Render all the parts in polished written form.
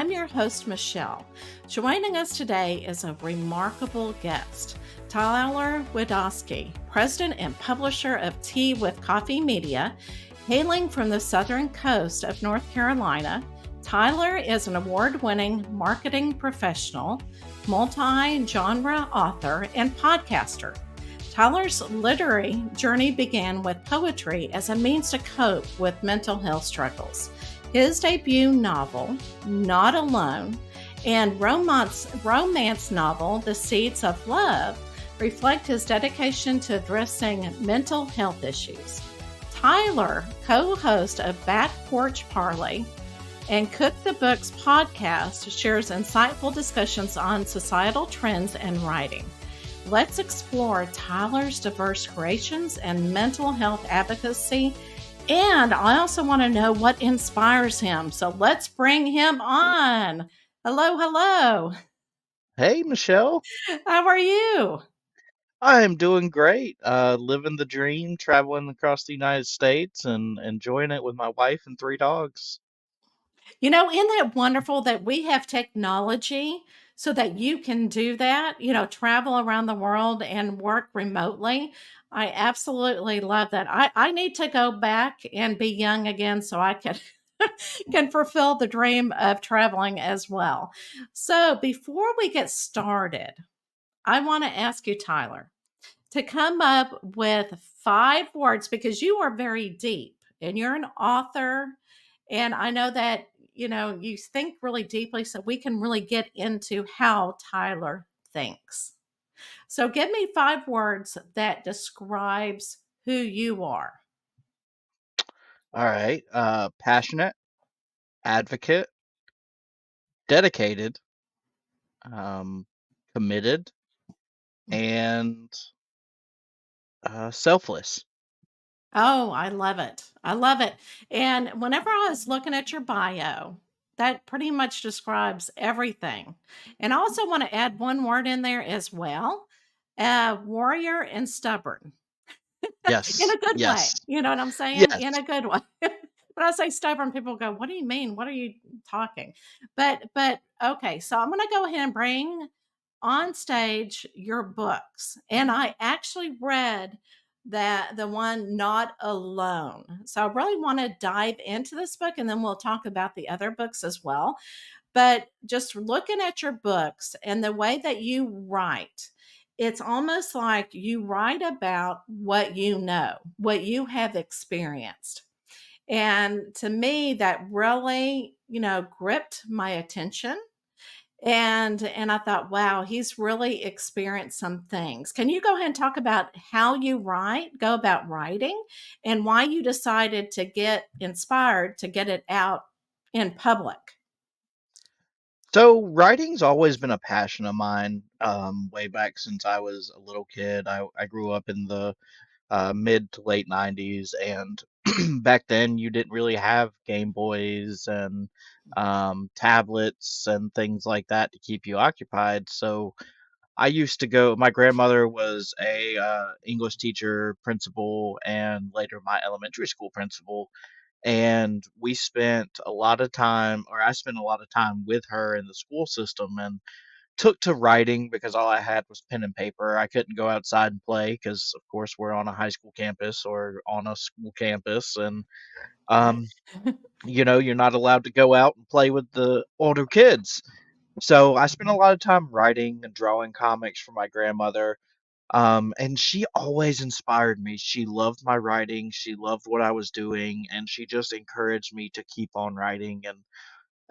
I'm your host, Michelle. Joining us today is a remarkable guest, Tyler Wittkofsky, president and publisher of Tea with Coffee Media. Hailing from the southern coast of North Carolina, Tyler is an award-winning marketing professional, multi-genre author, and podcaster. Tyler's literary journey began with poetry as a means to cope with mental health struggles. His debut novel, Not Alone, and romance novel, The Seeds of Love, reflect his dedication to addressing mental health issues. Tyler, co-host of Porch Parley and Cook the Books podcast, shares insightful discussions on societal trends and writing. Let's explore Tyler's diverse creations and mental health advocacy. And I also want to know what inspires him. So let's bring him on. Hello, hello. Hey, Michelle. How are you? I'm doing great. Living the dream, traveling across the United States and enjoying it with my wife and three dogs. Isn't that wonderful that we have technology so that you can do that, travel around the world and work remotely? I absolutely love that. I need to go back and be young again so I can fulfill the dream of traveling as well. So before we get started, I want to ask you, Tyler, to come up with 5 words because you are very deep and you're an author. And I know that, you think really deeply so we can really get into how Tyler thinks. So give me 5 words that describes who you are. All right. Passionate, advocate, dedicated, um, committed, and selfless. Oh, I love it. I love it. And whenever I was looking at your bio, that pretty much describes everything. And I also want to add one word in there as well, warrior and stubborn in Yes, a good way. yes, You know what I'm saying? yes. In a good way. When I say stubborn, people go, "What do you mean? What are you talking?" But okay, so I'm going to go ahead and bring on stage your books. And I actually read that the one Not Alone. So I really want to dive into this book and then we'll talk about the other books as well. But just looking at your books and the way that you write, it's almost like you write about what you know, what you have experienced. And to me, that really, gripped my attention. And I thought, wow, he's really experienced some things. Can you go ahead and talk about how you go about writing, and why you decided to get inspired to get it out in public? So writing's always been a passion of mine, way back since I was a little kid. I grew up in the mid to late 90s, and back then you didn't really have Game Boys and tablets and things like that to keep you occupied. So I used to go, my grandmother was a English teacher, principal, and later my elementary school principal. And we spent a lot of time, or I spent a lot of time with her in the school system, and took to writing because all I had was pen and paper. I couldn't go outside and play because, of course, we're on a high school campus or on a school campus, and Right. um, you're not allowed to go out and play with the older kids. So I spent a lot of time writing and drawing comics for my grandmother. And she always inspired me. She loved my writing. She loved what I was doing, and she just encouraged me to keep on writing. And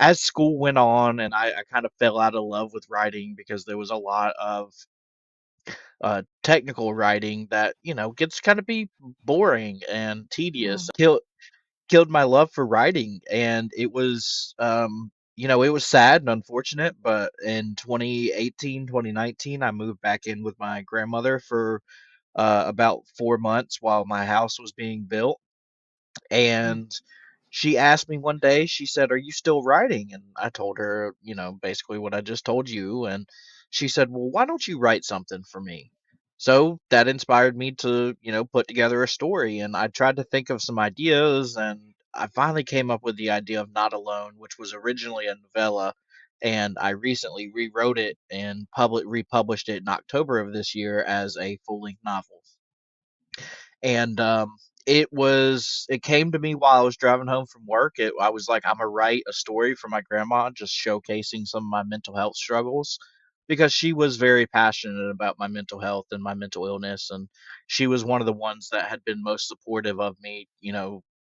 as school went on and I kind of fell out of love with writing because there was a lot of technical writing that gets kind of be boring and tedious. Mm. Killed my love for writing, and it was it was sad and unfortunate, but in 2018, 2019, I moved back in with my grandmother for about 4 months while my house was being built. Mm. And she asked me one day, she said, "Are you still writing?" And I told her, basically what I just told you. And she said, "Well, why don't you write something for me?" So that inspired me to, put together a story. And I tried to think of some ideas, and I finally came up with the idea of Not Alone, which was originally a novella. and I recently rewrote it and republished it in October of this year as a full length novel. And it came to me while I was driving home from work. I was like, I'm gonna write a story for my grandma, just showcasing some of my mental health struggles, because she was very passionate about my mental health and my mental illness, and she was one of the ones that had been most supportive of me,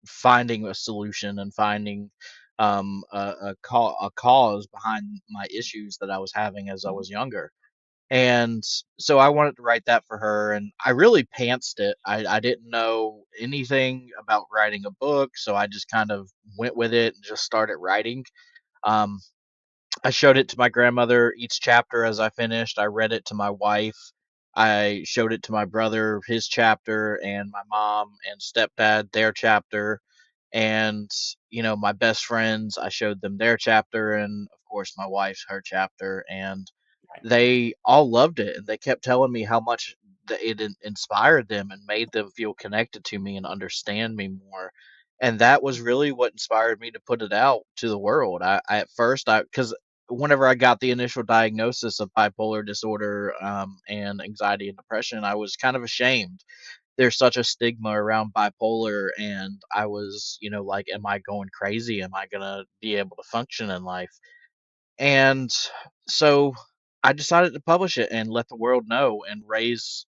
finding a solution and finding a cause behind my issues that I was having as I Mhm. was younger. And so I wanted to write that for her, and I really pantsed it. I didn't know anything about writing a book, so I just kind of went with it and just started writing. Um, I showed it to my grandmother each chapter as I finished. I read it to my wife. I showed it to my brother, his chapter, and my mom and stepdad, their chapter. And, my best friends, I showed them their chapter, and of course, my wife's her chapter. And Right. they all loved it, and they kept telling me how much that it inspired them and made them feel connected to me and understand me more. And that was really what inspired me to put it out to the world. I at first, I because whenever I got the initial diagnosis of bipolar disorder, and anxiety and depression, I was kind of ashamed. There's such a stigma around bipolar, and I was, like, am I going crazy? Am I gonna be able to function in life? And so I decided to publish it and let the world know and raise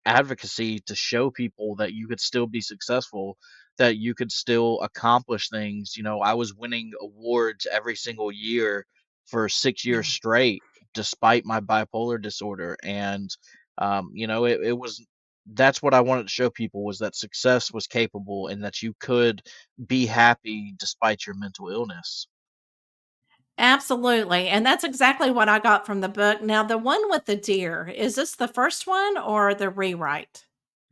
advocacy to show people that you could still be successful, that you could still accomplish things. I was winning awards every single year for 6 years Yeah. straight, despite my bipolar disorder. And, it was, that's what I wanted to show people, was that success was capable and that you could be happy despite your mental illness. Absolutely, and that's exactly what I got from the book. Now, the one with the deer, is this the first one or the rewrite?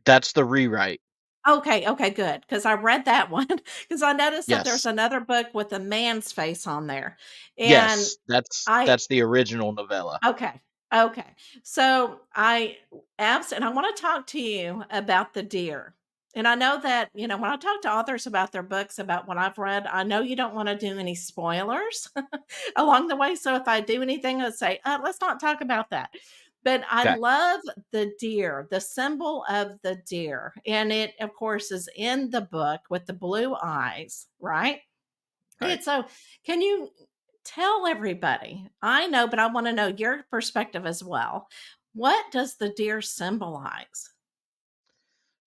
That's the rewrite. Okay, okay, good. Because I read that one because I noticed that there's Yes. another book with a man's face on there, and Yes, that's I that's the original novella. okay. Okay. So and I want to talk to you about the deer. And I know that, when I talk to authors about their books, about what I've read, I know you don't want to do any spoilers along the way. So if I do anything, I'll say, let's not talk about that. But I Okay. love the deer, the symbol of the deer. And it, of course, is in the book with the blue eyes, right? Right. And so, can you tell everybody? I know, but I want to know your perspective as well. What does the deer symbolize?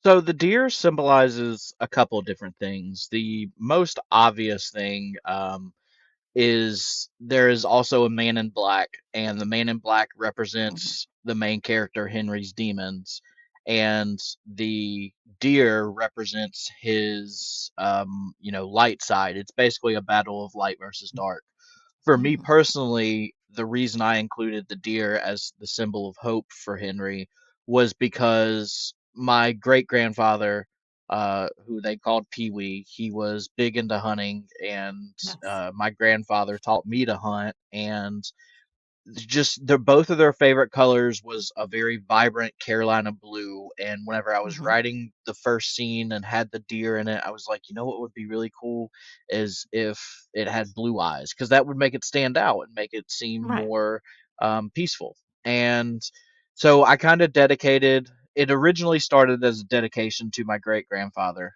So the deer symbolizes a couple of different things. The most obvious thing, is there is also a man in black, and the man in black Mhm, represents the main character Henry's demons, and the deer represents his, light side. It's basically a battle of light versus dark. For me mhm, personally, the reason I included the deer as the symbol of hope for Henry was because my great grandfather, who they called Pee Wee, he was big into hunting, and yes. my grandfather taught me to hunt. And just their both of their favorite colors was a very vibrant Carolina blue. And whenever I was Mhm, writing the first scene and had the deer in it, I was like, what would be really cool is if it had blue eyes, because that would make it stand out and make it seem right. more peaceful. And so I kind of dedicated it. Originally started as a dedication to my great grandfather,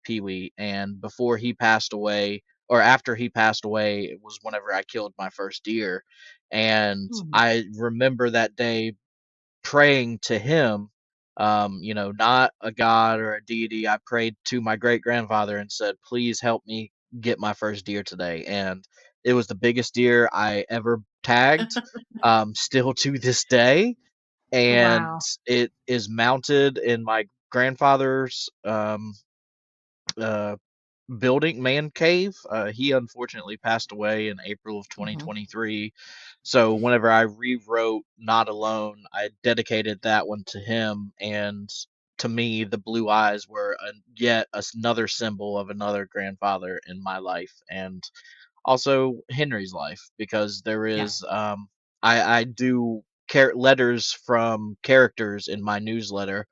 Pee Wee, and before he passed away, or after he passed away, it was whenever I killed my first deer. And Mhm, I remember that day praying to him, not a god or a deity. I prayed to my great grandfather and said, please help me get my first deer today. And it was the biggest deer I ever tagged, still to this day. And wow. it is mounted in my grandfather's uh, building man cave. He unfortunately passed away in April of Mhm, 2023. So whenever I rewrote Not Alone, I dedicated that one to him. And to me, the blue eyes were yet another symbol of another grandfather in my life, and also Henry's life, because there yeah. is, I do letters from characters in my newsletter,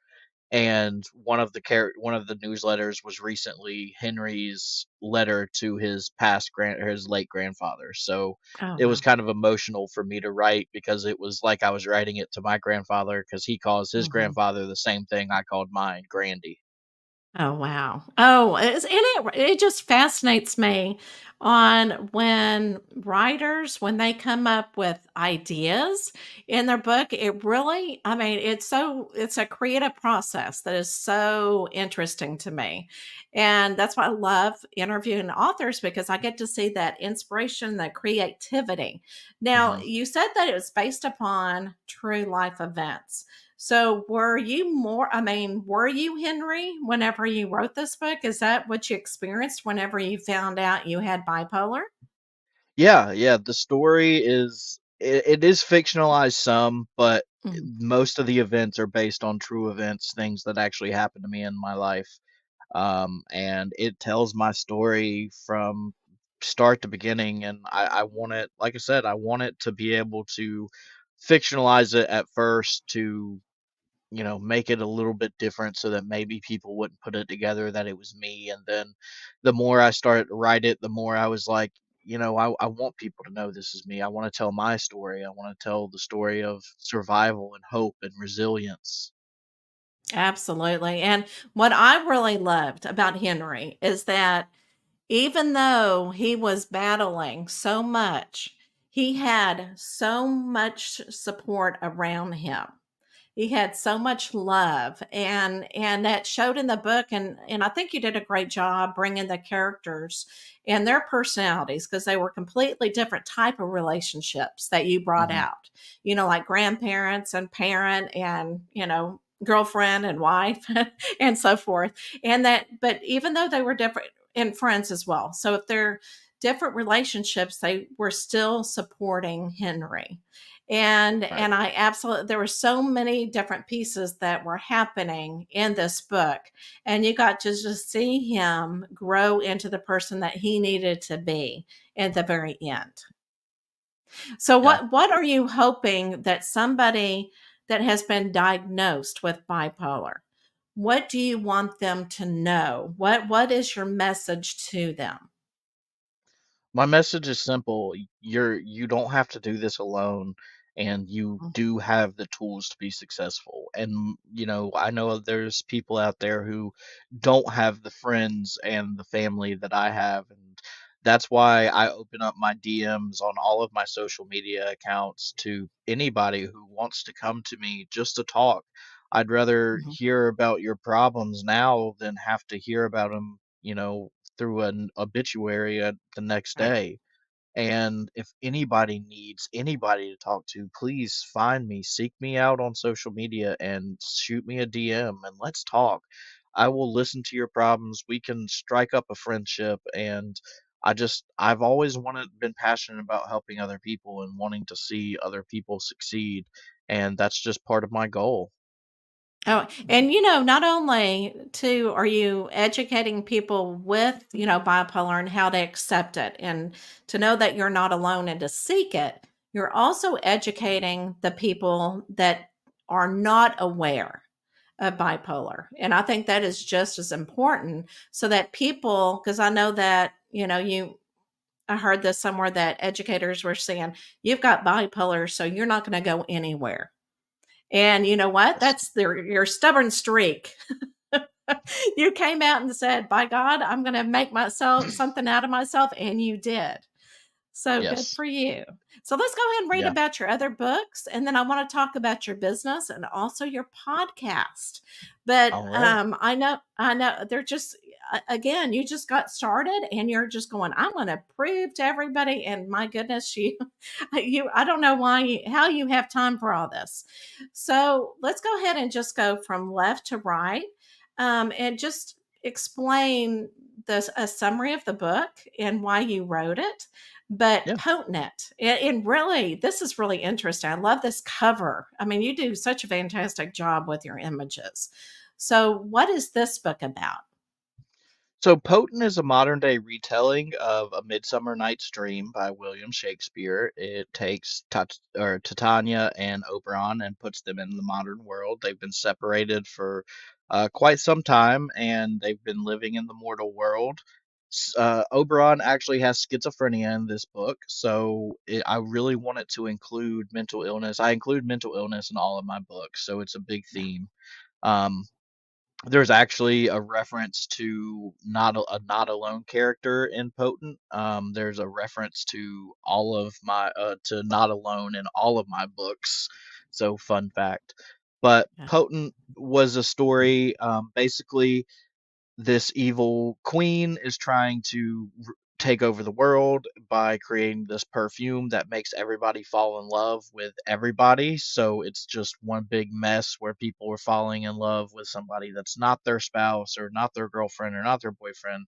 and one of the newsletters was recently Henry's letter to his his late grandfather. So Oh, it was wow. kind of emotional for me to write because it was like I was writing it to my grandfather because he calls his Mhm. grandfather the same thing I called mine, Grandy. Oh, wow. Oh, it's and it just fascinates me on when writers, when they come up with ideas in their book, it really I mean, it's a creative process that is so interesting to me. And that's why I love interviewing authors because I get to see that inspiration, that creativity. Now, Mhm. you said that it was based upon true life events. So were you more I mean, were you Henry whenever you wrote this book? Is that what you experienced whenever you found out you had bipolar? Yeah, yeah, the story it is fictionalized some, but Mhm, most of the events are based on true events, things that actually happened to me in my life. And it tells my story from start to beginning, and I want it, like I said, I want it to be able to fictionalize it at first to, make it a little bit different so that maybe people wouldn't put it together that it was me. And then the more I started to write it, the more I was like, I want people to know this is me. I want to tell my story. I want to tell the story of survival and hope and resilience. absolutely, and what I really loved about Henry is that even though he was battling so much, he had so much support around him. He had so much love, and that showed in the book, and I think you did a great job bringing the characters and their personalities because they were completely different type of relationships that you brought Hmm. out. Like grandparents and parent and, girlfriend and wife and so forth. And that but even though they were different and friends as well. So if they're different relationships, they were still supporting Henry. Right. And I absolutely there were so many different pieces that were happening in this book, and you got to just see him grow into the person that he needed to be at the very end. So Yeah. what are you hoping that somebody that has been diagnosed with bipolar, what do you want them to know? What is your message to them? My message is simple. You don't have to do this alone, and you do have the tools to be successful. And I know there's people out there who don't have the friends and the family that I have, and that's why I open up my DMs on all of my social media accounts to anybody who wants to come to me just to talk. I'd rather Mhm. hear about your problems now than have to hear about them, through an obituary the next Right. day. And if anybody needs anybody to talk to, please find me, seek me out on social media and shoot me a DM and let's talk. I will listen to your problems. We can strike up a friendship. And I've always been passionate about helping other people and wanting to see other people succeed. And that's just part of my goal. Oh, and not only too are you educating people with, bipolar and how to accept it and to know that you're not alone and to seek it, you're also educating the people that are not aware of bipolar. And I think that is just as important so that people, because I know that, I heard this somewhere that educators were saying, you've got bipolar, so you're not going to go anywhere. And you know what? Yes. That's your stubborn streak. You came out and said, "By God, I'm going to make myself something out of myself," and you did. So good Yes. for you. So let's go ahead and read Yeah. about your other books, and then I want to talk about your business and also your podcast. But All right. I know they're just again, you just got started, and you're just going. I'm going to prove to everybody, and my goodness, I don't know how you have time for all this. So let's go ahead and just go from left to right, and just explain a summary of the book and why you wrote it but Yeah. potent. And really, this is really interesting. I love this cover. I mean, you do such a fantastic job with your images. So, what is this book about? So Potent is a modern day retelling of A Midsummer Night's Dream by William Shakespeare. It takes Titania and Oberon and puts them in the modern world. They've been separated for quite some time, and they've been living in the mortal world. Oberon actually has schizophrenia in this book, so I really wanted to include mental illness. I include mental illness in all of my books, so it's a big Yeah. theme. Um, there's actually a reference to not alone character in Potent. There's a reference to all of my to not alone in all of my books. So fun fact. But Yeah. Potent was a story. Basically, this evil queen is trying to take over the world by creating this perfume that makes everybody fall in love with everybody. So it's just one big mess where people are falling in love with somebody that's not their spouse or not their girlfriend or not their boyfriend,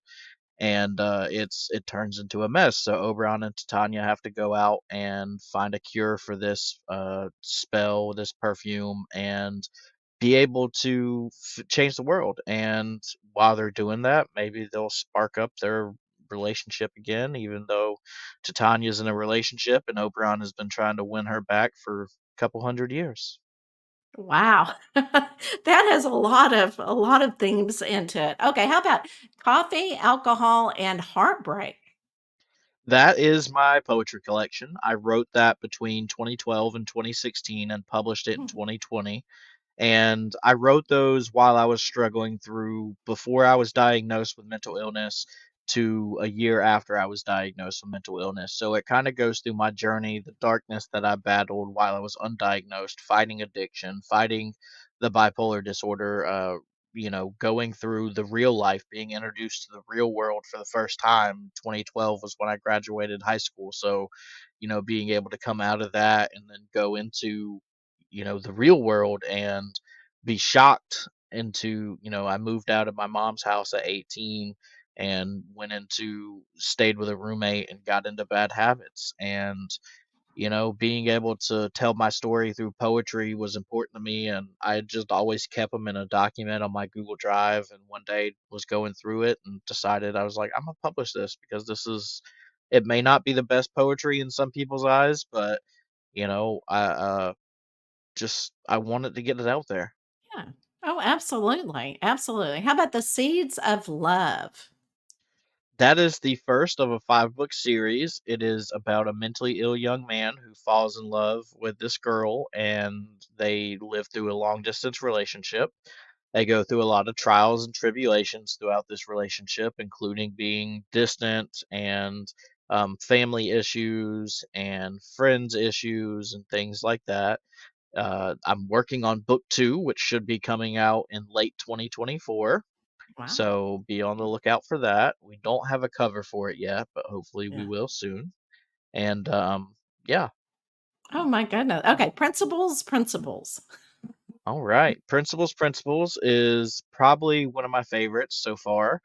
and it turns into a mess. So Oberon and Titania have to go out and find a cure for this spell, this perfume, and be able to change the world. And while they're doing that, maybe they'll spark up their relationship again, even though Titania's in a relationship and Oberon has been trying to win her back for a couple hundred years. Wow. That has a lot of themes into it. Okay, how about coffee, alcohol, and heartbreak? That is my poetry collection. I wrote that between 2012 and 2016 and published it in Hmm. 2020. And I wrote those while I was struggling through before I was diagnosed with mental illness to a year after I was diagnosed with mental illness. So it kind of goes through my journey, the darkness that I battled while I was undiagnosed, fighting addiction, fighting the bipolar disorder, going through the real life, being introduced to the real world for the first time. 2012 was when I graduated high school. So, being able to come out of that and then go into the real world and be shocked into, I moved out of my mom's house at 18 and went into stayed with a roommate and got into bad habits. And being able to tell my story through poetry was important to me, and I just always kept them in a document on my Google Drive. And one day was going through it and decided, I was like, I'm gonna publish this because it may not be the best poetry in some people's eyes, but I wanted to get it out there. Yeah. Oh, absolutely. Absolutely. How about the seeds of love? That is the first of a 5-book series. It is about a mentally ill young man who falls in love with this girl, and they live through a long distance relationship. They go through a lot of trials and tribulations throughout this relationship, including being distant and family issues and friends issues and things like that. I'm working on book 2, which should be coming out in late 2024. Wow. So be on the lookout for that. We don't have a cover for it yet, but hopefully we Yeah. will soon. And yeah, Oh my goodness. Okay, principles, principles. all right. Principles is probably one of my favorites so far.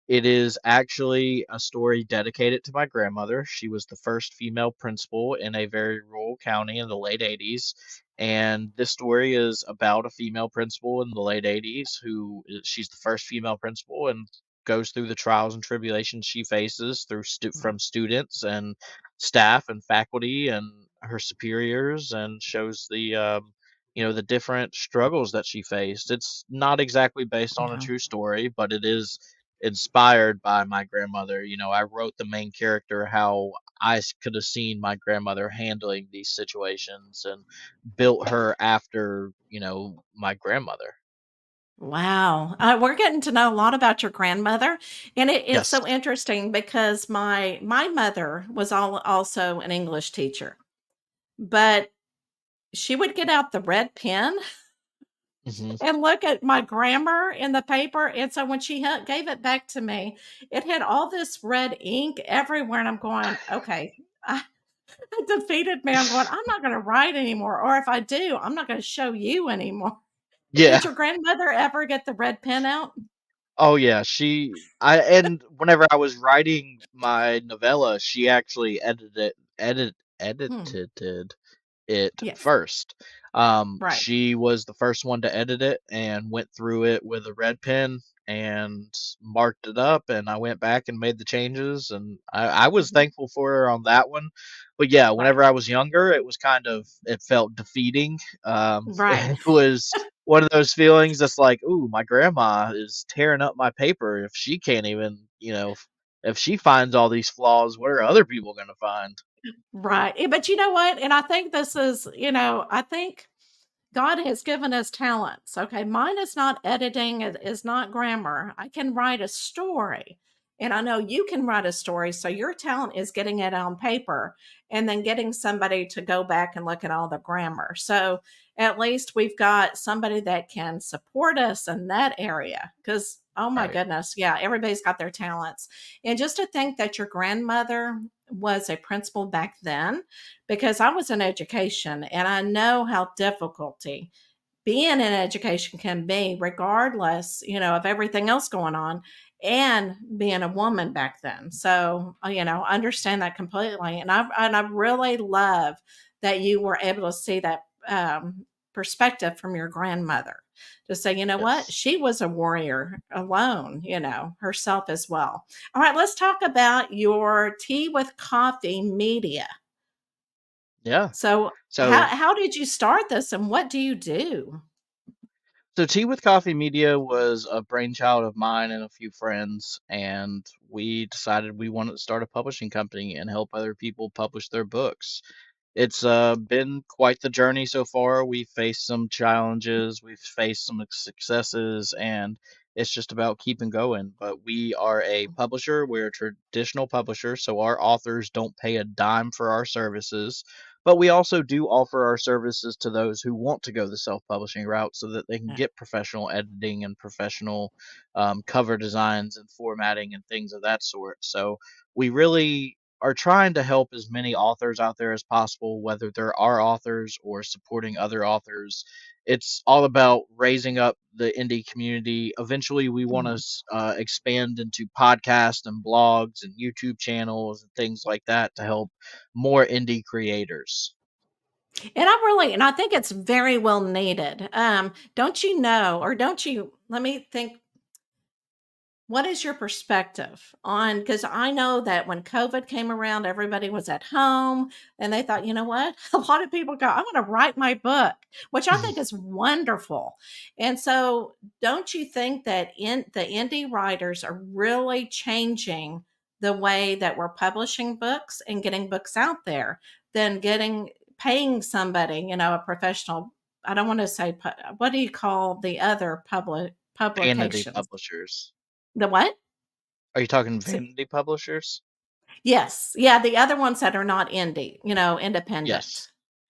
It is actually a story dedicated to my grandmother. She was the first female principal in a very rural county in the late 80s. And this story is about a female principal in the late 80s she's the first female principal and goes through the trials and tribulations she faces Wow. from students and staff and faculty and her superiors, and shows the different struggles that she faced. It's not exactly based on a Yeah. true story, but it is inspired by my grandmother. I wrote the main character how could have seen my grandmother handling these situations and built her after, my grandmother. Wow. We're getting to know a lot about your grandmother, and it's Yes. so interesting because my mother was also an English teacher, but she would get out the red pen Hmm. and look at my grammar in the paper. And so when she gave it back to me, it had all this red ink everywhere. And I'm going, okay, I, it defeated me. I'm going, I'm not going to write anymore. Or if I do, I'm not going to show you anymore. Yeah. Did your grandmother ever get the red pen out? Oh yeah, and whenever I was writing my novella, she actually Hmm. edited it Yes. first. Right. She was the first one to edit it and went through it with a red pen and marked it up. And I went back and made the changes, and I was Mhm. thankful for her on that one. But yeah, Right. whenever I was younger, it felt defeating. Right. It was. one of those feelings that's like, ooh, my grandma is tearing up my paper. If she can't even, if she finds all these flaws, what are other people going to find? Right. But you know what? And I think this is, I think God has given us talents. Okay. Mine is not editing, it is not grammar. I can write a story. And I know you can write a story. So your talent is getting it on paper and then getting somebody to go back and look at all the grammar. So at least we've got somebody that can support us in that area. Because, oh my Right. goodness, yeah, everybody's got their talents. And just to think that your grandmother was a principal back then, because I was in education and I know how difficulty being in education can be, regardless, of everything else going on, and being a woman back then. So, I understand that completely, and I really love that you were able to see that perspective from your grandmother to say, you know what, Yes. she was a warrior alone, herself as well. All right, let's talk about your tea with coffee media. Yeah. So, how So how did you start this, and what do you do? So Tea with Coffee Media was a brainchild of mine and a few friends, and we decided we wanted to start a publishing company and help other people publish their books. It's been quite the journey so far. We've faced some challenges, we've faced some successes, and it's just about keeping going. But we are a publisher, we're a traditional publisher, so our authors don't pay a dime for our services. But we also do offer our services to those who want to go the self publishing route so that they can get professional editing and professional cover designs and formatting and things of that sort. So we really are trying to help as many authors out there as possible, whether they're our authors or supporting other authors. It's all about raising up the indie community. Eventually, we want Mhm. to expand into podcasts and blogs and YouTube channels and things like that to help more indie creators. And I think it's very well needed. Don't you know, or don't you, let me think, what is your perspective on, because I know that when COVID came around, everybody was at home and they thought, you know what? A lot of people go, I'm going to write my book, which I think is wonderful. And so, don't you think that in the indie writers are really changing the way that we're publishing books and getting books out there than paying somebody, a professional. I don't want to say, what do you call the other Vanity publications? publishers. The what? Are you talking So vanity publishers? yes. Yeah, the other ones that are not indie, Yes. independent.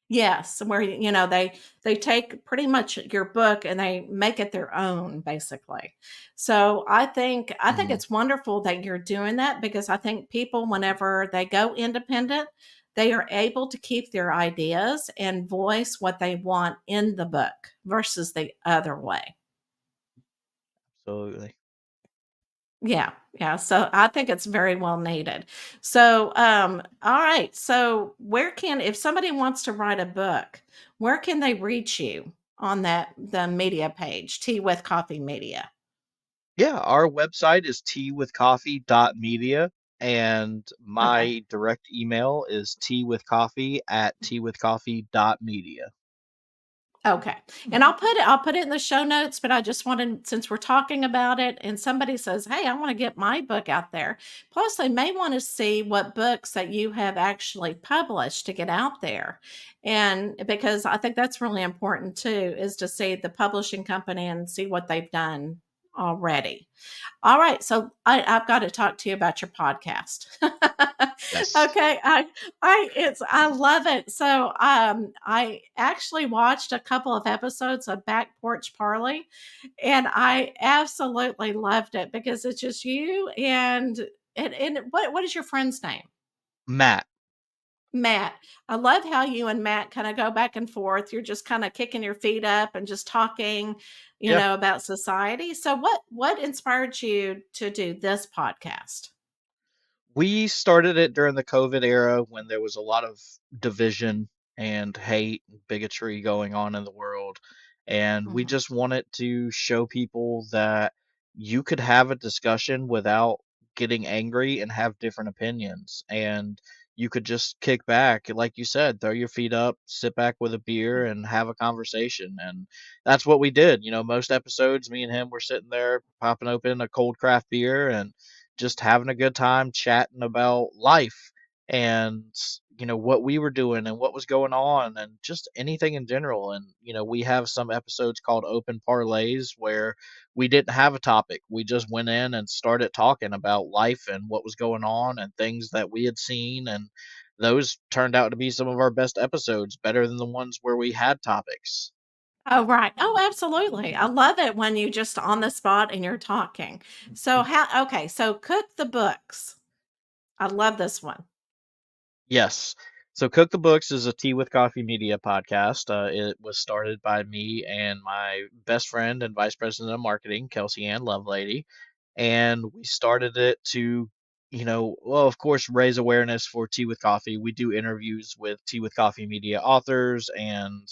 Yes, where, they take pretty much your book and they make it their own, basically. So, I think Hmm. it's wonderful that you're doing that, because I think people, whenever they go independent, they are able to keep their ideas and voice what they want in the book versus the other way. Absolutely. Yeah, yeah. So I think it's very well needed. So, all right. So, if somebody wants to write a book, where can they reach you on the media page, Tea with Coffee Media? Yeah, our website is teawithcoffee.media, and Okay. my direct email is teawithcoffee@teawithcoffee.media. Okay. And I'll put it in the show notes, but I just wanted, since we're talking about it and somebody says, "Hey, I want to get my book out there." Plus, they may want to see what books that you have actually published to get out there. And because I think that's really important too, is to see the publishing company and see what they've done already. All right, so I've got to talk to you about your podcast. Yes. Okay, I love it. So, I actually watched a couple of episodes of Back Porch Parley, and I absolutely loved it because it's just you and what is your friend's name? Matt. Matt. I love how you and Matt kind of go back and forth. You're just kind of kicking your feet up and just talking, Yeah. about society. So, what inspired you to do this podcast? We started it during the COVID era when there was a lot of division and hate and bigotry going on in the world. And we Mhm. just wanted to show people that you could have a discussion without getting angry and have different opinions. And you could just kick back, like you said, throw your feet up, sit back with a beer, and have a conversation. And that's what we did. Most episodes, me and him were sitting there popping open a cold craft beer and just having a good time chatting about life and what we were doing and what was going on and just anything in general. And we have some episodes called open parlays where we didn't have a topic. We just went in and started talking about life and what was going on and things that we had seen. And those turned out to be some of our best episodes, better than the ones where we had topics. Oh, right. Oh, absolutely. I love it when you just on the spot and you're talking. So okay, so cook the books. I love this one. Yes. So Cook the Books is a Tea with Coffee Media podcast. It was started by me and my best friend and vice president of marketing, Kelsey Ann Lovelady. And we started it to, well, of course, raise awareness for Tea with Coffee. We do interviews with Tea with Coffee Media authors and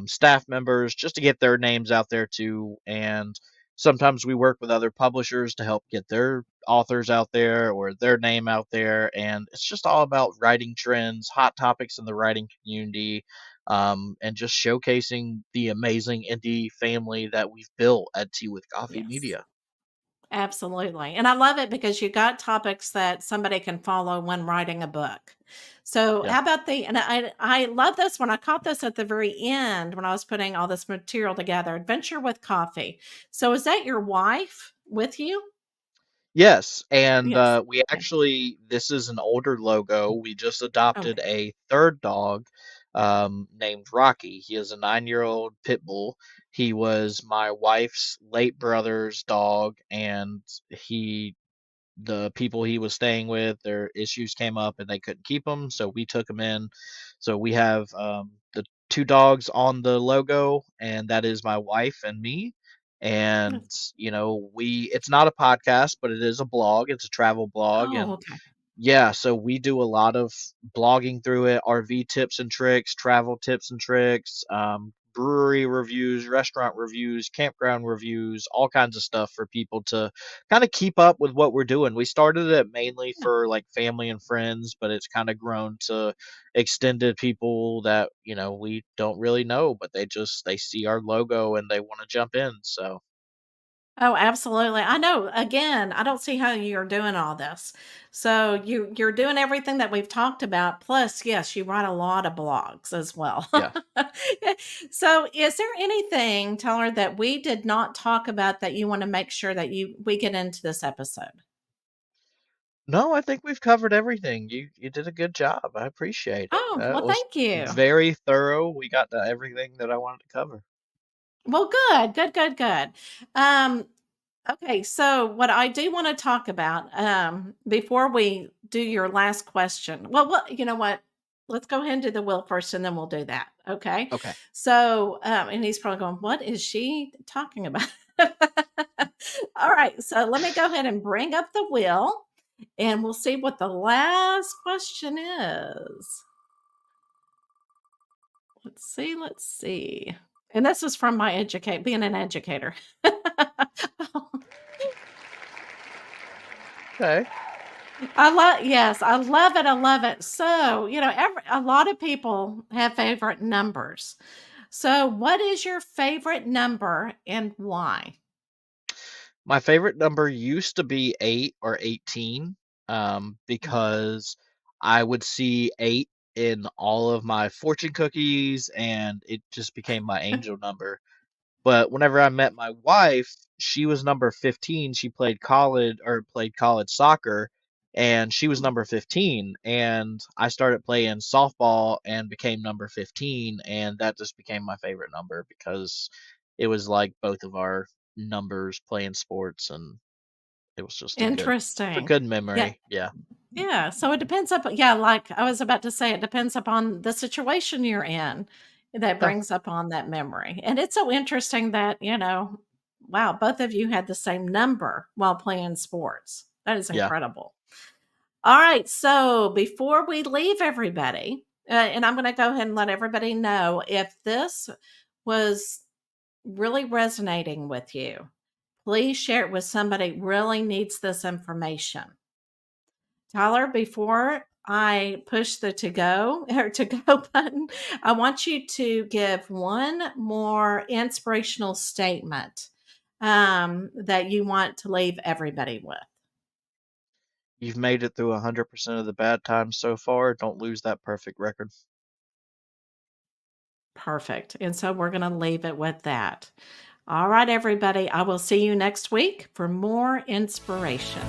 staff members just to get their names out there too. And sometimes we work with other publishers to help get their authors out there or their name out there. And it's just all about writing trends, hot topics in the writing community, and just showcasing the amazing indie family that we've built at Tea with Coffee Yes. Media. Absolutely. And I love it because you got topics that somebody can follow when writing a book. So Yeah. how about and I love this one. I caught this at the very end when I was putting all this material together. Adventure with Coffee. So is that your wife with you? Yes, and Yes. we Okay. actually this is an older logo. We just Okay. adopted a third dog named Rocky. He is a 9-year-old pit bull. He was my wife's late brother's dog, and he the people he was staying with, their issues came up and they couldn't keep him, so we took him in. So we have the two dogs on the logo, and that is my wife and me. And we it's not a podcast, but it is a blog. It's a travel blog, Oh, and okay. yeah, so we do a lot of blogging through it, RV tips and tricks, travel tips and tricks, brewery reviews, restaurant reviews, campground reviews, all kinds of stuff for people to kind of keep up with what we're doing. We started it mainly Yeah. for like family and friends, but it's kind of grown to extended people that, we don't really know, but they see our logo and they want to jump in. So, Oh, absolutely. I know. Again, I don't see how you're doing all this. So you're doing everything that we've talked about. Plus, yes, you write a lot of blogs as well. yeah. So is there anything, Tyler, that we did not talk about that you want to make sure that we get into this episode? No, I think we've covered everything. You did a good job. I appreciate it. Oh, That well, was thank you. very thorough. We got to everything that I wanted to cover. Well, good, good, good, good. Um, Okay, so what I do want to talk about before we do your last question. Well, what you know what? Let's go ahead and do the will first, and then we'll do that. Okay. Okay. So, and he's probably going, "What is she talking about?" All right. So let me go ahead and bring up the will, and we'll see what the last question is. Let's see. Let's see. And this is from my being an educator. Okay. I love it, I love it. So, a lot of people have favorite numbers. So, what is your favorite number and why? My favorite number used to be 8 or 18, Okay. because I would see 8 in all of my fortune cookies and it just became my angel number. But whenever I met my wife, she was number 15. She played college soccer, and she was number 15. And I started playing softball and became number 15, and that just became my favorite number because it was like both of our numbers playing sports, and it was just a Interesting. good Yeah. memory. Yeah. Yeah. So it depends yeah, like I was about to say, it depends upon the situation you're in that Yeah. brings upon that memory. And it's so interesting that, wow, both of you had the same number while playing sports. That is Yeah. incredible. All right. So before we leave everybody, and I'm going to go ahead and let everybody know if this was really resonating with you, please share it with somebody who really needs this information. Tyler, before I push the to go or to go button, I want you to give one more inspirational statement that you want to leave everybody with. You've made it through 100% of the bad times so far. Don't lose that perfect record. Perfect. And so we're going to leave it with that. All right, everybody. I will see you next week for more inspiration.